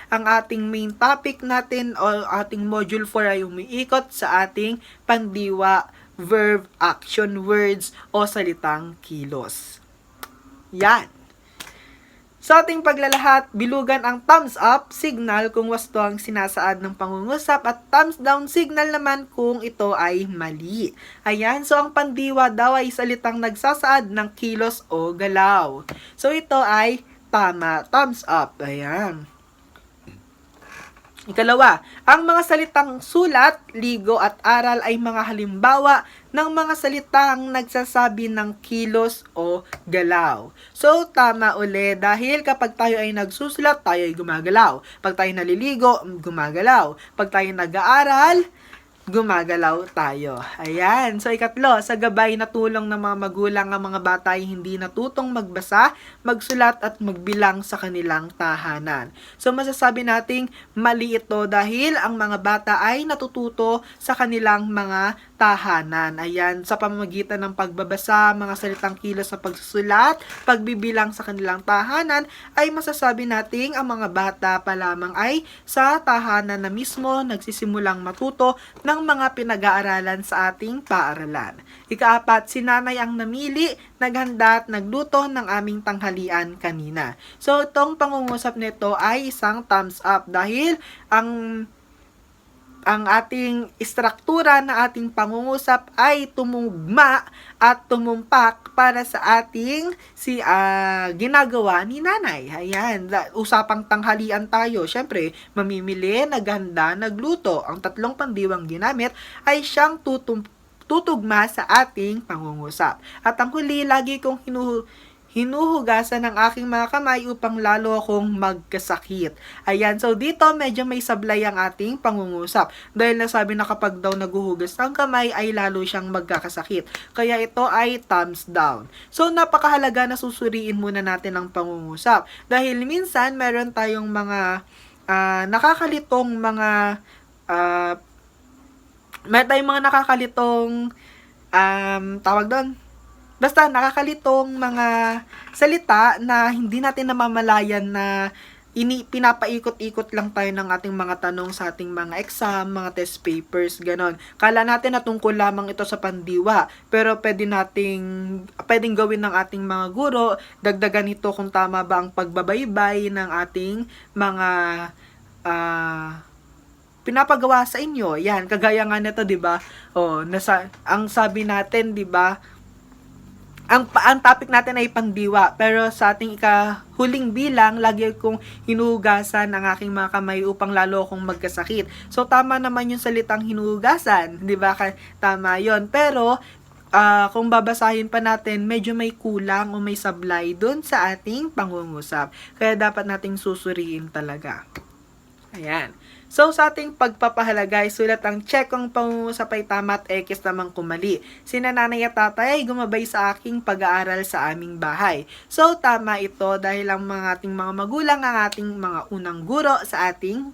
ang ating main topic natin o ating module 4 ay umiikot sa ating pandiwa, verb, action, words o salitang kilos. Yan. Sa ating paglalahat, bilugan ang thumbs up signal kung wasto ang sinasaad ng pangungusap at thumbs down signal naman kung ito ay mali. Ayan, so ang pandiwa daw ay salitang nagsasaad ng kilos o galaw. So ito ay tama, thumbs up. Ayan. Ikalawa, ang mga salitang sulat, ligo at aral ay mga halimbawa ng mga salitang nagsasabi ng kilos o galaw. So, tama uli dahil kapag tayo ay nagsusulat, tayo ay gumagalaw. Pag tayo naliligo, gumagalaw. Pag tayo nag-aaral, gumagalaw tayo. Ayan. So, ikatlo, sa gabay na tulong ng mga magulang ang mga bata ay hindi natutong magbasa, magsulat at magbilang sa kanilang tahanan. So, masasabi nating mali ito dahil ang mga bata ay natututo sa kanilang mga tahanan. Ayan, sa pamamagitan ng pagbabasa, mga salitang kilos sa pagsusulat, pagbibilang sa kanilang tahanan, ay masasabi nating ang mga bata pa lamang ay sa tahanan na mismo nagsisimulang matuto ng mga pinag-aaralan sa ating paaralan. Ikaapat, si nanay ang namili, naghanda at nagluto ng aming tanghalian kanina. So, itong pangungusap nito ay isang thumbs up dahil ang ating istruktura na ating pangungusap ay tumugma at tumumpak para sa ating ginagawa ni nanay. Ayan, usapang tanghalian tayo. Syempre, mamimili, naghanda, nagluto. Ang tatlong pandiwang ginamit ay siyang tutugma sa ating pangungusap. At ang huli, lagi kong hinuhugasan ng aking mga kamay upang lalo akong magkasakit. Ayan, so dito medyo may sablay ang ating pangungusap. Dahil nasabi na kapag daw naguhugas ng kamay ay lalo siyang magkakasakit. Kaya ito ay thumbs down. So napakahalaga na susuriin muna natin ang pangungusap. Dahil minsan meron tayong mga nakakalitong mga tawag doon. Basta nakakalitong mga salita na hindi natin namamalayan na pinapaikot-ikot lang tayo ng ating mga tanong sa ating mga exam, mga test papers, ganon. Kala natin na tungkol lamang ito sa pandiwa, pero pwedeng gawin ng ating mga guro, dagdagan ito kung tama ba ang pagbabaybay ng ating mga pinapagawa sa inyo. Yan, kagaya nga nito, 'di ba? Ang sabi natin, 'di ba? Ang topic natin ay pandiwa, pero sa ating huling bilang, lagi kong hinuhugasan ang aking mga kamay upang lalo akong magkasakit. So, tama naman yung salitang hinuhugasan, di ba? Tama yon. Pero, kung babasahin pa natin, medyo may kulang o may sablay dun sa ating pangungusap. Kaya dapat nating susuriin talaga. Ayan. So, sa ating pagpapahalaga, sulat ang check kung pangungusap ay tama at X namang kumali. Sina nanay at tatay ay gumabay sa aking pag-aaral sa aming bahay. So, tama ito dahil ang ating mga magulang ang ating mga unang guro sa ating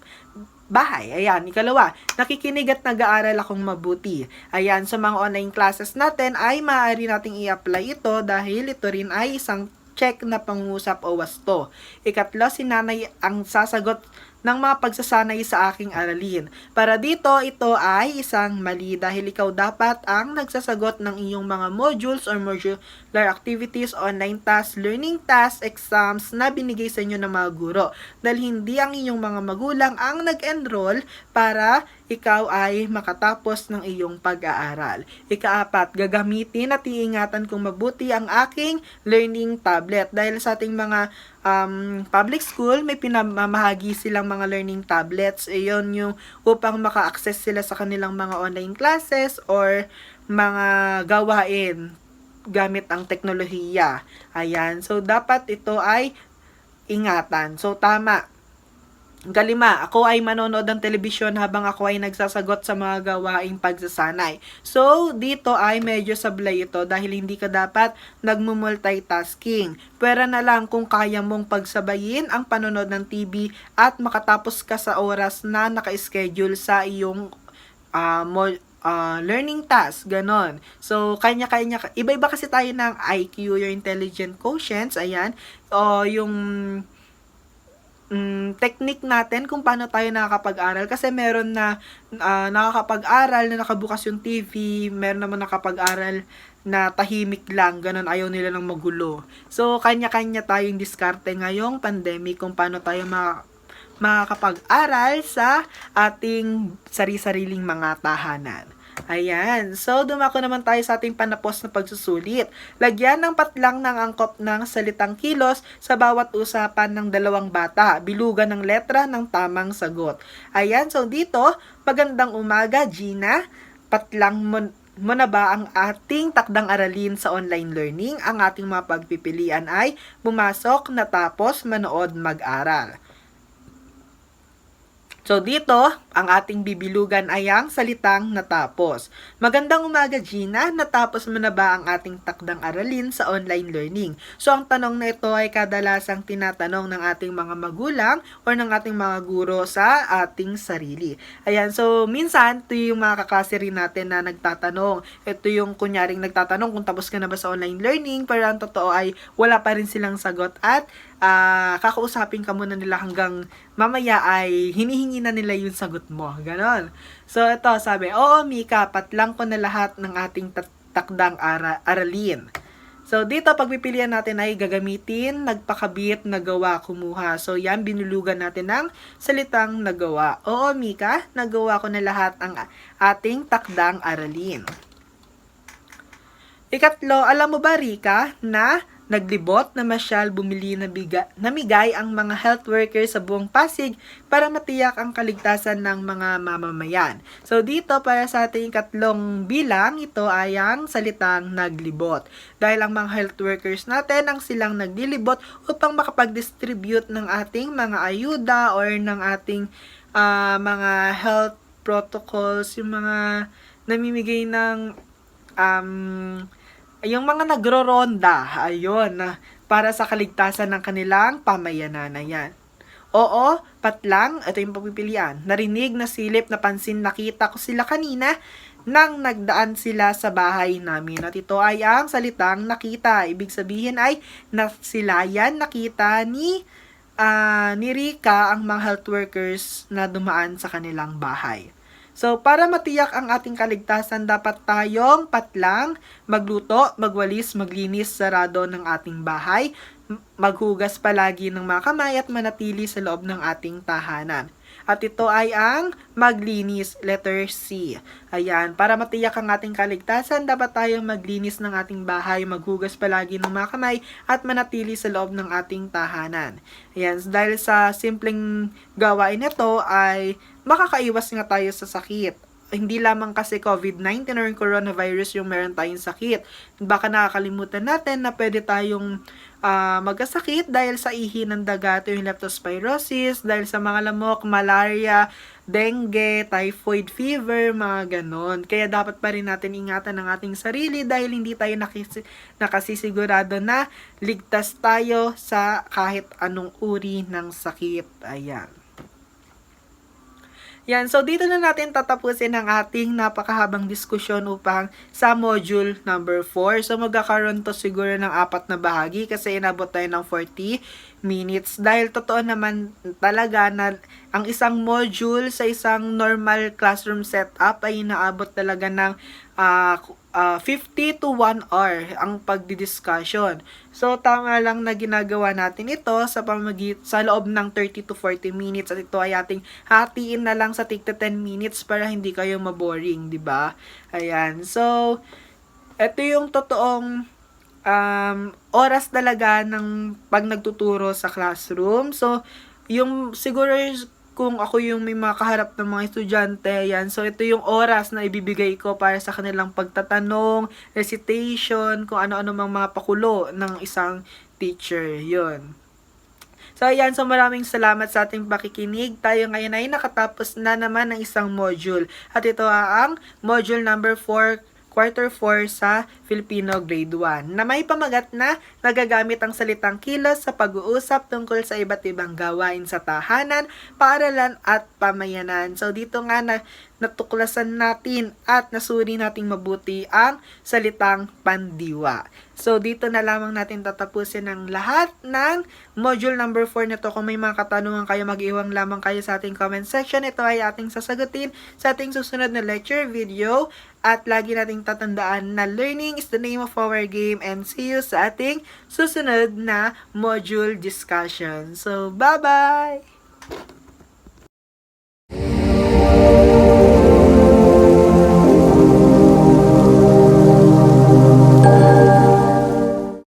bahay. Ayan, ikalawa, nakikinig at nag-aaral akong mabuti. Ayan, sa mga online classes natin ay maaari nating i-apply ito dahil ito rin ay isang check na pangungusap o wasto. Ikatlo, si nanay ang sasagot ng mga pagsasanay sa aking aralin. Para dito, ito ay isang mali dahil ikaw dapat ang nagsasagot ng iyong mga modules or modular activities, online tasks, learning tasks, exams na binigay sa inyo ng mga guro. Dahil hindi ang iyong mga magulang ang nag-enroll para ikaw ay makatapos ng iyong pag-aaral. Ikaapat, gagamitin at iingatan kong mabuti ang aking learning tablet. Dahil sa ating mga public school, may pinamamahagi silang mga learning tablets. Iyon yung upang maka-access sila sa kanilang mga online classes or mga gawain gamit ang teknolohiya. Ayan. So, dapat ito ay ingatan. So, tama. Kalima, ako ay manonood ng telebisyon habang ako ay nagsasagot sa mga gawaing pagsasanay. So, dito ay medyo sablay ito dahil hindi ka dapat nagmumultitasking. Pwera na lang kung kaya mong pagsabayin ang panonood ng TV at makatapos ka sa oras na naka-schedule sa iyong learning task, ganon. So, kanya-kanya, iba-iba kasi tayo ng IQ, your intelligent quotients, ayan, o yung technique natin kung paano tayo nakakapag-aral. Kasi meron na nakakapag-aral na nakabukas yung TV, meron naman nakapag-aral na tahimik lang, ganun, ayaw nila ng magulo. So, kanya-kanya tayong diskarte ngayong pandemic kung paano tayo makakapag-aral sa ating sari-sariling mga tahanan. Ayan. So, dumako naman tayo sa ating panapos na pagsusulit. Lagyan ng patlang ng angkop ng salitang kilos sa bawat usapan ng dalawang bata. Bilugan ng letra ng tamang sagot. Ayan. So, dito, magandang umaga, Gina. Patlang mo na ba ang ating takdang aralin sa online learning? Ang ating mga pagpipilian ay pumasok, natapos, manood, mag-aral. So, dito, ang ating bibilugan ay ang salitang natapos. Magandang umaga, Gina. Natapos mo na ba ang ating takdang aralin sa online learning? So, ang tanong na ito ay kadalasang tinatanong ng ating mga magulang o ng ating mga guro sa ating sarili. Ayan, so, minsan, ito yung mga kaklase rin natin na nagtatanong. Ito yung kunyaring nagtatanong kung tapos ka na ba sa online learning, pero ang totoo ay wala pa rin silang sagot at kakausapin ka muna nila hanggang mamaya ay hinihingi na nila yung sagot mo. Ganon. So, ito, sabi, oo, Mika, patlang ko na lahat ng ating takdang aralin. So, dito, pagpipilian natin ay gagamitin, nagpakabit, nagawa, kumuha. So, yan, binulugan natin ng salitang nagawa. Oo, Mika, nagawa ko na lahat ang ating takdang aralin. Ikatlo, alam mo ba, Rika, na naglibot na masyal bumili namigay ang mga health workers sa buong Pasig para matiyak ang kaligtasan ng mga mamamayan. So dito para sa ating ikatlong bilang, ito ay ang salitang naglibot. Dahil ang mga health workers natin ang silang naglilibot upang makapag-distribute ng ating mga ayuda or ng ating mga health protocols, yung mga namimigay ng yung mga nagro-ronda, ayun, para sa kaligtasan ng kanilang pamayanan na yan. Oo, patlang, ito yung pagpipilian. Narinig, nasilip, napansin, nakita ko sila kanina nang nagdaan sila sa bahay namin. At ito ay ang salitang nakita. Ibig sabihin ay nasilayan, nakita ni Rika ang mga health workers na dumaan sa kanilang bahay. So, para matiyak ang ating kaligtasan, dapat tayong patlang, magluto, magwalis, maglinis, sarado ng ating bahay, maghugas palagi ng mga kamay at manatili sa loob ng ating tahanan. At ito ay ang maglinis, letter C. Ayan, para matiyak ang ating kaligtasan, dapat tayong maglinis ng ating bahay, maghugas palagi ng mga kamay, at manatili sa loob ng ating tahanan. Ayan, dahil sa simpleng gawain nito ay makakaiwas nga tayo sa sakit. Hindi lamang kasi COVID-19 or coronavirus yung meron tayong sakit. Baka nakakalimutan natin na pwede tayong magkasakit dahil sa ihi ng daga, yung leptospirosis, dahil sa mga lamok, malaria, dengue, typhoid fever, mga ganon. Kaya dapat pa rin natin ingatan ang ating sarili dahil hindi tayo nakasisigurado na ligtas tayo sa kahit anong uri ng sakit. Ayan. Yan, so dito na natin tatapusin ang ating napakahabang diskusyon upang sa module number 4. So magkakaroon to siguro ng 4 na bahagi kasi inabot tayo ng 40 minutes. Dahil totoo naman talaga na ang isang module sa isang normal classroom setup ay inaabot talaga ng 50 to 1 hour ang pagdidiscussion. So, tama lang na ginagawa natin ito sa loob ng 30 to 40 minutes at ito ay ating hatiin na lang sa tigta 10 minutes para hindi kayo maboring, di ba? Ayan. So, ito yung totoong oras talaga ng pag nagtuturo sa classroom. So, yung siguro kung ako yung may makaharap ng mga estudyante, yan. So, ito yung oras na ibibigay ko para sa kanilang pagtatanong, recitation, kung ano-ano mang mga pakulo ng isang teacher. Yun. So, ayan. So, maraming salamat sa ating pakikinig. Tayo ngayon ay nakatapos na naman ng isang module. At ito ang module number 4, Quarter 4 sa Filipino Grade 1 na may pamagat na nagagamit ang salitang kilos sa pag-uusap tungkol sa iba't ibang gawain sa tahanan, paaralan at pamayanan. So dito nga natuklasan natin at nasuri nating mabuti ang salitang pandiwa. So, dito na lamang natin tatapusin ang lahat ng module number 4 na to. Kung may mga katanungan kayo, mag-iwang lamang kayo sa ating comment section. Ito ay ating sasagutin sa ating susunod na lecture video. At lagi nating tatandaan na learning is the name of our game. And see you sa ating susunod na module discussion. So, bye-bye!